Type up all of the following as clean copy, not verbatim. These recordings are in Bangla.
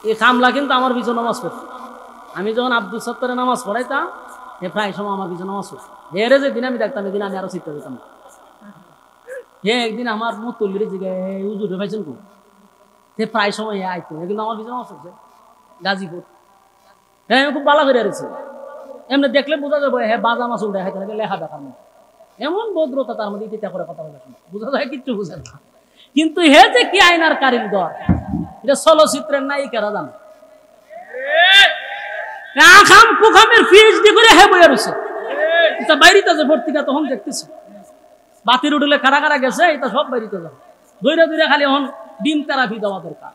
এই কামলা কিন্তু আমার পিছনে নামাজ পড়ছে। আমি যখন আব্দুল সত্তরে নামাজ পড়াইতাম, এ প্রায় সময় আমার পিছনে নামাজ পড়ছে। এর যেদিন আমি দেখতাম এদিন আমি আরো চিন্তা দিতাম। একদিন আমার মুতুল্লির জিগায় উজুরে পাইছেন কো, প্রায় সময় আইতো, কিন্তু আমার পিছনে নামাজ পড়ছে গাজীপুর। হ্যাঁ, খুব ভালো করে রয়েছে। এমনি দেখলে বোঝা যাবে হ্যাঁ বাজা মাছ উঠে হাইতে থাকে লেখা দেখার মতো। এমন ভদ্রতা তার মধ্যে ইতিটা করে কথা বলে বোঝা যায়, কিচ্ছু বুঝে না। কিন্তু হে যে কি আইনার কারিগর, এটা চলচ্চিত্রের নায়িকারা জানে। আখাম কুখামের পিএইচডি করে হে বইয়া রয়েছে। এটা বাইরিতে যে ভর্তিকা তখন দেখতেছি বাতির উঠলে কারা কারা গেছে, এটা সব বাইরিতে যাবে। দৈরা দৈরা খালি এখন ডিম থেরাপি দেওয়া দরকার।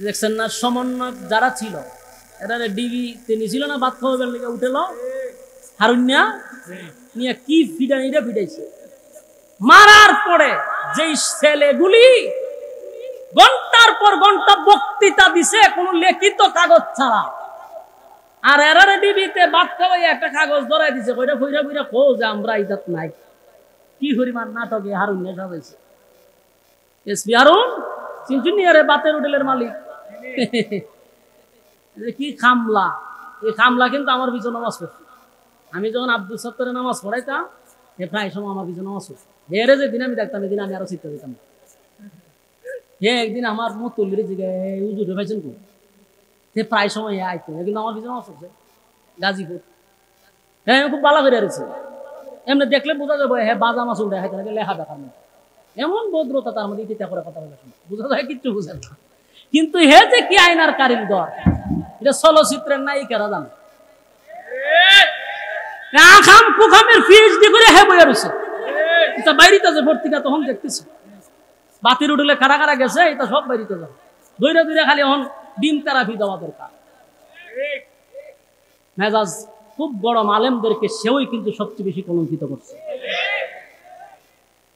দেখছেন না সমন্বয় যারা ছিল এরা ডিবি তিনি ছিল না, বাদ খাওয়াবেন লেগে উঠেল হারুন্যা নিয়ে কি ফিডানিটা ফিডাইছে। মারার পরে যেই ছেলেগুলি ঘন্টার পর ঘন্টা বক্তৃতা দিছে কোন লিখিত কাগজ ছাড়া, আর এরারে ডিবিতে বাদ খাওয়াই একটা কাগজ ধরাই দিছে, কইরা ফইরা ফইরা কো যে আমরা ইজাত নাই। কি পরিমাণ নাটকে হারুন্যা সাজাইছে। এসপি হারুন চিন্তুনি আরে বাতের হোটেলের মালিক। কি খামলা, এই খামলা কিন্তু আমার পিছনে নামাজ পড়ছে। আমি যখন আব্দুল সত্তরে নামাজ পড়াইতাম, এ প্রায় সময় আমার পিছনে নামাজ পড়ছে। এরে যেদিন আমি দেখতাম এদিন আমি আরো চিন্তা দিতাম। একদিন আমার মুতুল্লির জিগায় উজুরে পাইছেন কো, প্রায় সময় আইতো, কিন্তু আমার পিছনে নামাজ পড়ছে গাজীপুর। হ্যাঁ, খুব ভালো করে রয়েছে। এমনি দেখলে বোঝা যাবে হ্যাঁ বাজা মাছ উঠে হাইতে থাকে লেখা দেখার মতো। এমন ভদ্রতা তার মধ্যে ইতিটা করে কথা বলে বোঝা যায়, কিচ্ছু বুঝে না। কিন্তু হে যে কি আইনার কারিগর, এটা চলচ্চিত্রের নায়িকারা জানে। আখাম কুখামের পিএইচডি করে হে বইয়া রয়েছে। এটা বাইরিতে যে ভর্তিকা তখন দেখতেছি বাতির উঠলে কারা কারা গেছে, এটা সব বাইরিতে যাবে। দৈরা দৈরা খালি এখন ডিম থেরাপি দেওয়া দরকার। মেজাজ খুব বড় আলেমদেরকে সেওই কিন্তু সবচেয়ে বেশি কলঙ্কিত করছে।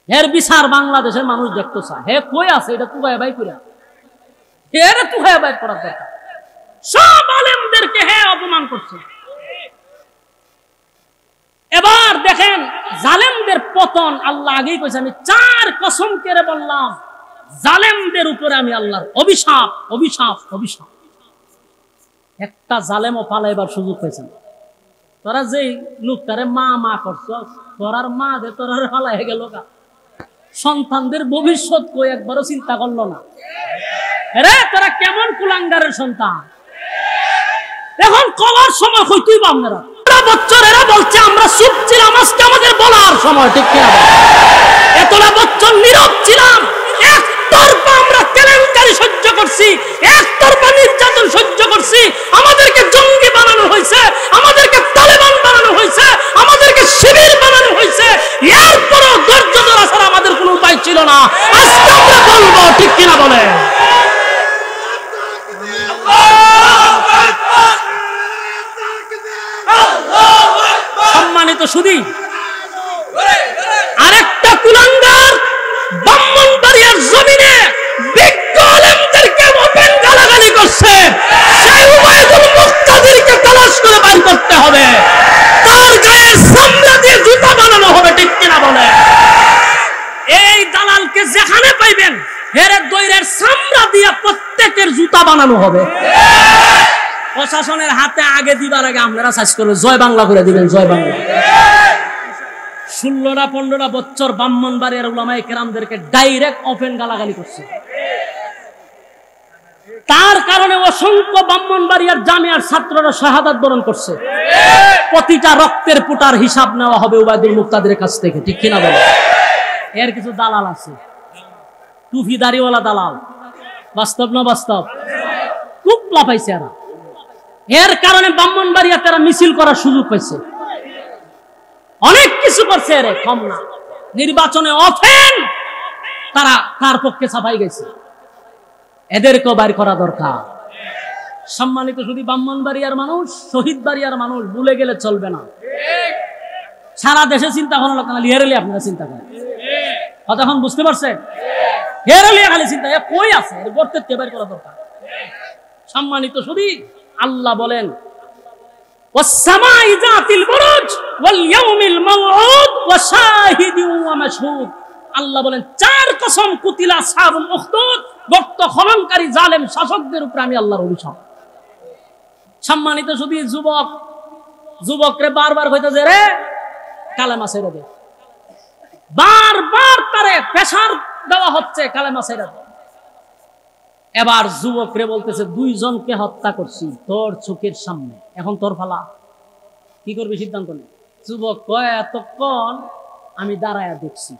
এর বিচার বাংলাদেশের মানুষ দেখতে চায়। হে কই আছে এটা তুগায় বাই করে, এর তুগায় বাই করার দরকার। সব আলেমদেরকে হে অপমান করছে। এবার দেখেন জালেমদের পতন আল্লাহ আগেই কইছে, আমি 4 কসম করে বললাম জালেমদের উপরে আমি আল্লাহর অভিশাপ অভিশাপ অভিশাপ। একটা জালেমও পালাইবার সুযোগ পাইছে না। তোরা যেই লোকটারে মা মা করছ, তোরার মা যে তোরার পালাই গেল, সন্তানদের ভবিষ্যৎ কই একবারও চিন্তা করলো না। রে তোরা কেমন কুলাঙ্গারের সন্তান, এখন কলার সময় হইতুই বা আপনারা বছর এরা বলছে আমরা চুপ ছিলাম, আজকে আমাদের বলার সময়, ঠিক কিনা? এতটা বছর নীরব ছিলাম, একতরফা আমরা কেলেঙ্কারি সহ্য করছি, একতরফা নির্যাতন সহ্য করছি। আমাদেরকে জঙ্গি বানানো হয়েছে, আমাদেরকে তালেবান বানানো হয়েছে, আমাদেরকে শিবির বানানো হয়েছে। এরপরও ধৈর্য ধরা ছাড়া আমাদের কোনো উপায় ছিল না। আজকে আমরা বলবো, ঠিক কিনা বলে? সম্মানিত সুধী, আরেকটা কুলাঙ্গার ব্রাহ্মণবাড়িয়ার জমিনে বিজ্ঞ আলেমদেরকে ওপেন গালাগালি করছে। সেই উবাইদুল মুক্তাদিরকে তালাশ করে বাইর করতে হবে, তার গায়ে চামড়া দিয়ে জুতা বানানো হবে, ঠিক কিনা বলে? এই দালালকে যেখানে পাইবেন হেরে দইরের চামড়া দিয়ে প্রত্যেকের জুতা বানানো হবে। প্রশাসনের হাতে আগে দিবার আগে আপনারা সাইজ করবে, জয় বাংলা করে দিবেন, জয় বাংলা। 16-15 বছর ব্রাহ্মণবাড়িয়ার উলামায়ে কেরামদেরকে ডাইরেক্ট ওপেন গালাগালি করছে। তার কারণে অসংখ্য ব্রাহ্মণবাড়িয়ার জামিয়ার ছাত্ররা শাহাদাত বরণ করছে। প্রতিটা রক্তের পুটার হিসাব নেওয়া হবে উবাইদুল মুক্তাদির কাছ থেকে, ঠিক কিনা বলে? এর কিছু দালাল আছে, টুপি দাড়িওয়ালা দালাল, বাস্তব না বাস্তব? খুব লাফাইছে এরা। এর কারণে ব্রাহ্মণবাড়িয়া তারা মিছিল করার সুযোগ পাইছে, অনেক কিছু করছে। এর কম না, নির্বাচনে অফেন তারা তার পক্ষে ছাপাই গেছে। এদেরকেও বাইর করা দরকার। সম্মানিত শুধু ব্রাহ্মণবাড়িয়ার মানুষ, শহীদ বাড়িয়ার মানুষ ভুলে গেলে চলবে না। সারা দেশে চিন্তা করার লোক লিয়ারেলি আপনারা চিন্তা করেন, কথা এখন বুঝতে পারছেন? হেরালি খালি চিন্তা কই আছে, এর গর্তের কে বাইর করা দরকার। সম্মানিত শুধু আল্লাহ বলেন ওয়াস-সামাই যাতিল বুরুজ ওয়াল ইয়াউমিল মাউউদ ওয়া শাহিদিন ওয়া মাশহুদ। আল্লাহ বলেন 4 কসম কুতিলা আসহাবুল উখদুদ, গর্ত খননকারী জালেম শাসকদের উপরে আমি আল্লাহর অভিশাপ। সম্মানিত শুধু যুবকরে বারবার কইতেছে রে কালেমা ছেড়ে দে, বারবার তারে প্রেসার দেওয়া হচ্ছে কালেমা ছেড়ে দে। এবার যুবকরে বলতেছে 2 জনকে হত্যা করছি তোর চোখের সামনে, এখন তোর ফালা, কি করবি সিদ্ধান্ত নে। যুবক কয় এতক্ষণ আমি দাঁড়ায়া দেখছি,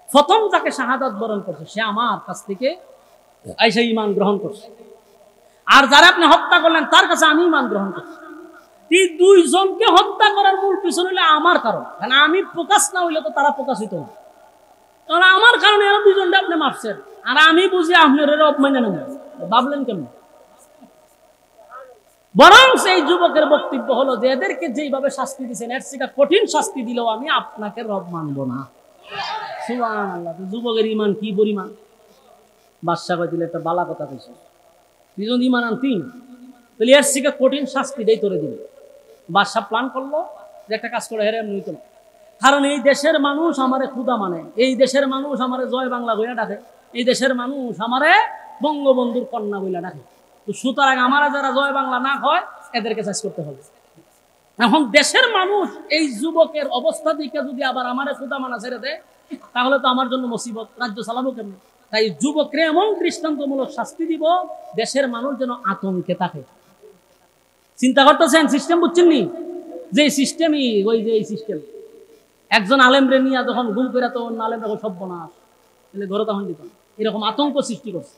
প্রথম যাকে শাহাদাত বরণ করছে সে আমার কাছ থেকে আইসা ঈমান গ্রহণ করছে, আর যারা আপনি হত্যা করলেন তার কাছে আমি ঈমান গ্রহণ করছি। এই 2 জনকে হত্যা করার মূল পিছন হইলে আমার কারণ, কারণ আমি প্রকাশ না হইলে তো তারা প্রকাশিত না, কারণ আমার কারণে এরা 2 জনটা আপনি মারছেন, আর আমি বুঝি আপনার অপমানে নেবেন, ভাবলেন কেমন? বরং সেই যুবকের বক্তব্য হলো যে এদেরকে যেইভাবে শাস্তি দিচ্ছেন এর থেকে কঠিন শাস্তি দিলেও আমি আপনাকে রব মানব না। সুবহানাল্লাহ। যুবকের ঈমান কি পরিমাণ! বাদশা কইছিল একটা বালা কথা কইছে, তুই যদি ঈমান আনতি তাহলে এর থেকে কঠিন শাস্তি দেই তোরে দিবে। বাদশা প্ল্যান করলো যে একটা কাজ করে হেরে এমনি হইতো না, কারণ এই দেশের মানুষ আমারে খুদা মানে, এই দেশের মানুষ আমারে জয় বাংলা বইলা ডাকে, এই দেশের মানুষ আমারে বঙ্গবন্ধুর কন্যা বইলা ডাকে, তো সুতরাং আমারা যারা জয় বাংলা না হয় এদেরকে চাষ করতে হবে। এখন দেশের মানুষ এই যুবকের অবস্থা দিকে যদি আবার আমারে খুদা মানা ছেড়ে দেয় তাহলে তো আমার জন্য মুসিবত, রাজ্য চালাবো কেমন? তাই যুবকরে এমন দৃষ্টান্তমূলক শাস্তি দিব দেশের মানুষ যেন আতঙ্কে থাকে। চিন্তা করতেছেন সিস্টেম বুঝছেন নি? যে সিস্টেমই ওই যে এই সিস্টেম, একজন আলেমরে নিয়ে যখন গুম করে তো অন্য আলেমরা সর্বনাশ, তাহলে ঘরে তখন দিত এরকম আতঙ্ক সৃষ্টি করছে।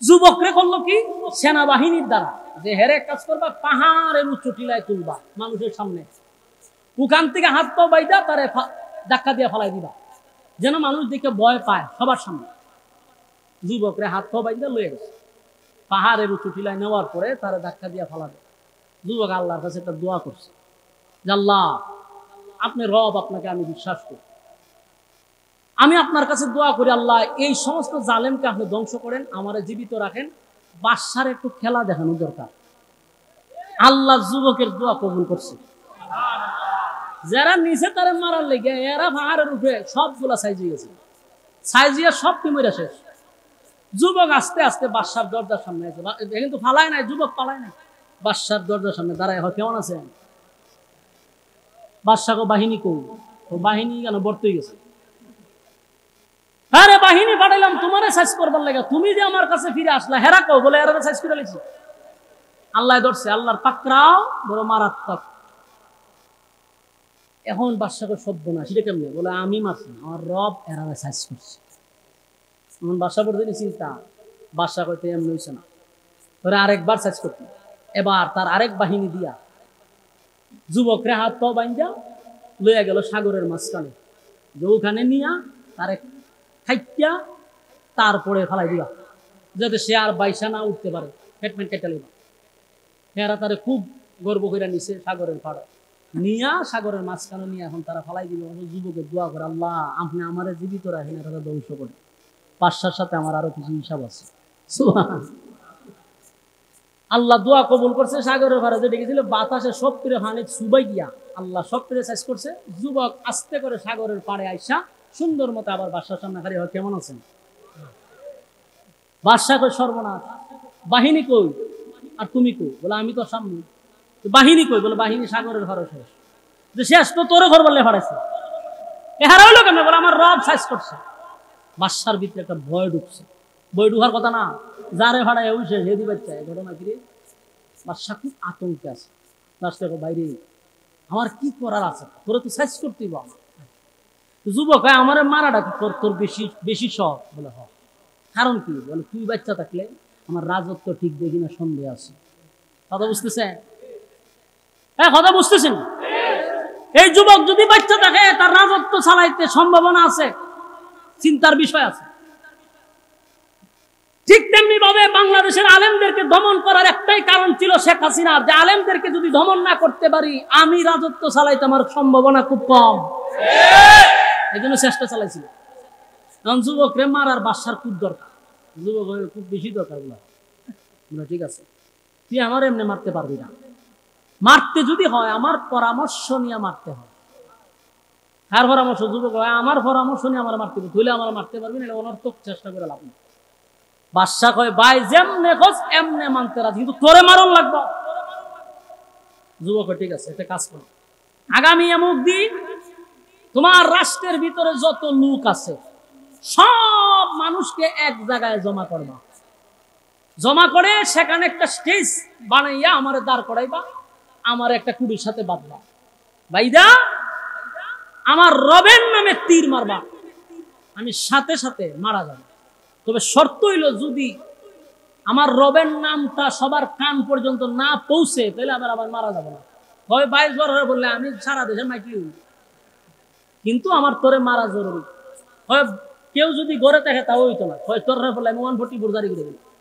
যুবকরে করলো কি সেনাবাহিনীর দ্বারা, যে হেরে কাজ করবা পাহাড়ের উচ্চ টিলায় তুলবা মানুষের সামনে, ওখান থেকে হাত পা বাইদা তারে ধাক্কা দিয়ে ফেলাই দিবা যেন মানুষ দেখে ভয় পায় সবার সামনে। যুবকরে হাত পা বাইদা লয়ে গেছে, পাহাড়ের উঁচু টিলায় নেওয়ার পরে তারা ধাক্কা দিয়ে ফেলাবে। যুবক আল্লাহর কাছে একটা দোয়া করছে যে আল্লাহ আপনি রব, আপনাকে আমি বিশ্বাস করি, আমি আপনার কাছে দোয়া করি আল্লাহ এই সমস্ত জালেমকে আপনি ধ্বংস করেন, আমারে জীবিত রাখেন, বাদশার একটু খেলা দেখানো দরকার। আল্লাহ যুবকের দোয়া কবুল করছে। যারা নিচে তারা মারার লেগে এরা পাহাড়ের উঠে সবগুলা সাইজিয়ে গেছে, সাইজিয়া সব টিমেরা শেষ। যুবক আস্তে আস্তে বাদশার দরজার সামনে আছে, কিন্তু ফালায় নাই, যুবক পালায় নাই, বাদশার দরজার সামনে দাঁড়ায়, হয় কেমন আছেন? বাদশা কো বাহিনী কো, বাহিনী কেন বর্ত হয়ে গেছে। আরে বাহিনী পাঠাইলাম তোমারে সাইজ করবার লাগে, তুমি যে আমার কাছে ফিরে আসলা হেরা কো, বলে এরা সাইজ করে লিখছি। আল্লাহ ধরছে, আল্লাহর পাকড়াও বড় মারাত্মক। এখন বাদশাকে সভ্য না, সেটা কেমন? বলে আমি মারছি, আমার রব এরা সাইজ করছে। এখন বাদশা পড়তে চিন্তা, বাদশা করতে এমনি হয়েছে না, ধরে আরেকবার সাইজ করতে। এবার তার আরেক বাহিনী দিয়া যুবকরে হাত পা বাইন্দা লইয়া গেল সাগরের মাঝখানে, যে ওখানে নিয়া তারে খাইয়া তারপরে ফেলাই দিবা যাতে সে আর বাইসা না উঠতে পারে, পেটমেন্ট কেটে লিবা। এরা তারে খুব গর্ব করে নিছে সাগরের পাড়ে নিয়া, সাগরের মাঝখানে নিয়ে এখন তারা ফেলাই দিল। যুবকের দোয়া করে আল্লাহ আপনি আমারে জীবিত রাখেন, এটা ধ্বংস করে, বাদশার সাথে আমার আরো কিছু হিসাব আছে। আল্লাহ দোয়া কবুল করছে। সাগরের পাড়ে যে ডেকেছিল বাতাসে সব করে পানি সুবাই গিয়া আল্লাহ সব করে শেষ করছে। যুবক আস্তে করে সাগরের পাড়ে আইসা সুন্দর মতো আবার বাদশার সামনে খালি হয়, কেমন আছেন? বাদশা কই সর্বনাশ, বাহিনী কই আর তুমি কই? বলে আমি তো সামনে। বাহিনী কই? বলে বাহিনী সাগরের ঘরে শেষ। যে শেষ তো তোরে ঘর বললে ফাড়াইছে, এহারা হইলো কেন? বলে আমার রব সাইজ করছে। বাদশার ভিতরে একটা ভয় ঢুকছে, বই ঢুকার কথা না, যারে ভাড়ায় ওই শেষ হেদি বাচ্চা। ঘটনা কি রে? বাদশা খুব আতঙ্কে আছে। বাদশা বাইরে আমার কি করার আছে, তোরে তো সাইজ করতেই বা। যুবক হয় আমার মারাটা তোর বেশি বেশি শখ। বলে হয়, কারণ কি? বলে তুই বাচ্চা থাকলে আমার রাজত্ব ঠিক দেখি না, সন্দেহ আছে। কথা বুঝতেছে? হ্যাঁ কথা বুঝতেছেন? এই যুবক যদি বাচ্চা থাকে তার রাজত্ব চালাইতে সম্ভাবনা আছে, চিন্তার বিষয় আছে। ঠিক তেমনি ভাবে বাংলাদেশের আলেমদেরকে দমন করার একটাই কারণ ছিল শেখ হাসিনার, যে আলেমদেরকে যদি দমন না করতে পারি আমি রাজত্ব চালাইতে আমার সম্ভাবনা খুব কম, এই জন্য চেষ্টা চালাইছিল। এখন যুবকরে মারার বাদশার খুব দরকার, যুবক খুব বেশি দরকার। বলে ঠিক আছে, তুই আমার এমনি মারতে পারবি না, মারতে যদি হয় আমার পরামর্শ নিয়ে মারতে হয়। কার পরামর্শ? যুবক হয় আমার পরামর্শ নিয়ে আমার মারতে হবে, তুইলে আমার মারতে পারবি না, এটা অনর্থক চেষ্টা করে লাভ নেই। বাদশা কয় ভাই যেমনে খোঁজ এমনে মানতে রাজি, কিন্তু তোরে মারণ লাগবে। যুবক ঠিক আছে, একটা কাজ করো, আগামী অমুক দিন তোমার রাষ্ট্রের ভিতরে যত লোক আছে সব মানুষকে এক জায়গায় জমা করবা, জমা করে সেখানে একটা স্টেজ বানাইয়া আমার দাঁড় করাইবা, আমার একটা কুড়ির সাথে বাঁধবা, বাইদা আমার রবের নামে তীর মারবা, আমি সাথে সাথে মারা যাব। তবে শর্ত হইল যদি আমার রবের নামটা সবার কান পর্যন্ত না পৌঁছে তাহলে আবার মারা যাব না। হয় 22 বার হয়ে বললে আমি সারা দেশের মাইকি, কিন্তু আমার তোরে মারা জরুরি। হয় কেউ যদি গড়ে দেখে তাও হইতো না, হয় তোর বললে আমি 144 জারি করে দিল,